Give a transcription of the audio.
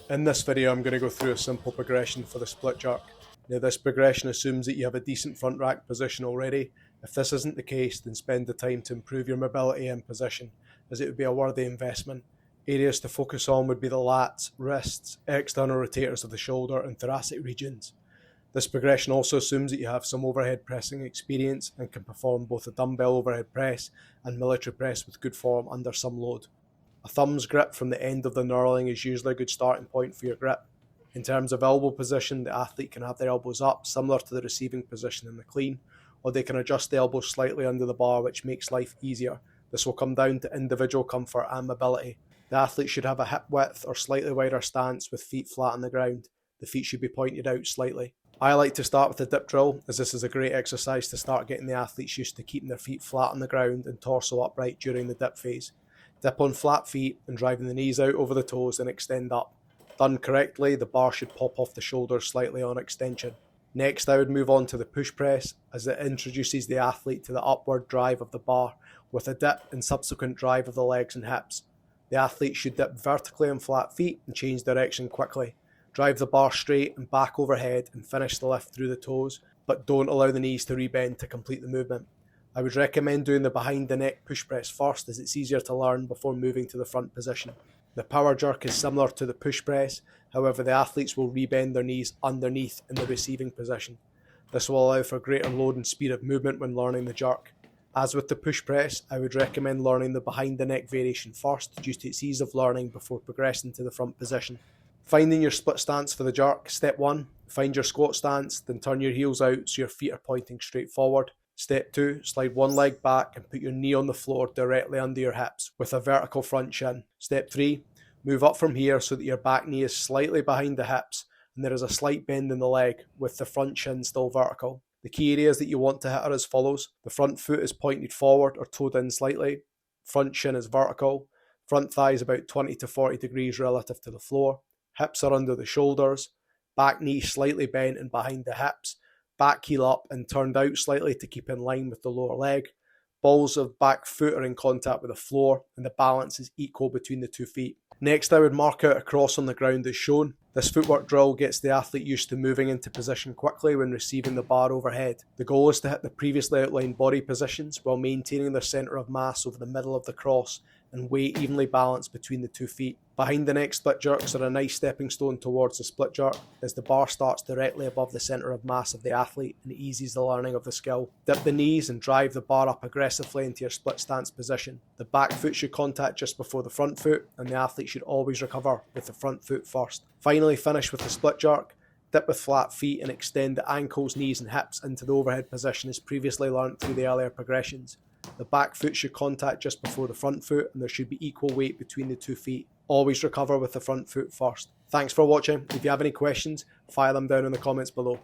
In this video, I'm going to go through a simple progression for the split jerk. Now, this progression assumes that you have a decent front rack position already. If this isn't the case, then spend the time to improve your mobility and position, as it would be a worthy investment. Areas to focus on would be the lats, wrists, external rotators of the shoulder and thoracic regions. This progression also assumes that you have some overhead pressing experience and can perform both a dumbbell overhead press and military press with good form under some load. A thumbs grip from the end of the knurling is usually a good starting point for your grip. In terms of elbow position, the athlete can have their elbows up, similar to the receiving position in the clean, or they can adjust the elbows slightly under the bar, which makes life easier. This will come down to individual comfort and mobility. The athlete should have a hip width or slightly wider stance with feet flat on the ground. The feet should be pointed out slightly. I like to start with the dip drill, as this is a great exercise to start getting the athletes used to keeping their feet flat on the ground and torso upright during the dip phase. Dip on flat feet and driving the knees out over the toes and extend up. Done correctly, the bar should pop off the shoulders slightly on extension. Next, I would move on to the push press, as it introduces the athlete to the upward drive of the bar with a dip and subsequent drive of the legs and hips. The athlete should dip vertically on flat feet and change direction quickly. Drive the bar straight and back overhead and finish the lift through the toes, but don't allow the knees to rebend to complete the movement. I would recommend doing the behind the neck push press first, as it's easier to learn before moving to the front position. The power jerk is similar to the push press, however the athletes will rebend their knees underneath in the receiving position. This will allow for greater load and speed of movement when learning the jerk. As with the push press, I would recommend learning the behind the neck variation first due to its ease of learning before progressing to the front position. Finding your split stance for the jerk. Step 1, find your squat stance, then turn your heels out so your feet are pointing straight forward. Step 2, slide one leg back and put your knee on the floor directly under your hips with a vertical front shin. Step 3, move up from here so that your back knee is slightly behind the hips and there is a slight bend in the leg with the front shin still vertical. The key areas that you want to hit are as follows. The front foot is pointed forward or toed in slightly. Front shin is vertical. Front thigh is about 20 to 40 degrees relative to the floor. Hips are under the shoulders. Back knee slightly bent and behind the hips. Back heel up and turned out slightly to keep in line with the lower leg. Balls of back foot are in contact with the floor and the balance is equal between the 2 feet. Next, I would mark out a cross on the ground as shown. This footwork drill gets the athlete used to moving into position quickly when receiving the bar overhead. The goal is to hit the previously outlined body positions while maintaining their centre of mass over the middle of the cross and weight evenly balanced between the 2 feet. Behind the neck split jerks are a nice stepping stone towards the split jerk, as the bar starts directly above the centre of mass of the athlete and eases the learning of the skill. Dip the knees and drive the bar up aggressively into your split stance position. The back foot should contact just before the front foot, and the athlete should always recover with the front foot first. Finally, finish with the split jerk. Dip with flat feet and extend the ankles, knees and hips into the overhead position as previously learnt through the earlier progressions. The back foot should contact just before the front foot and there should be equal weight between the 2 feet. Always recover with the front foot first. Thanks for watching. If you have any questions, fire them down in the comments below.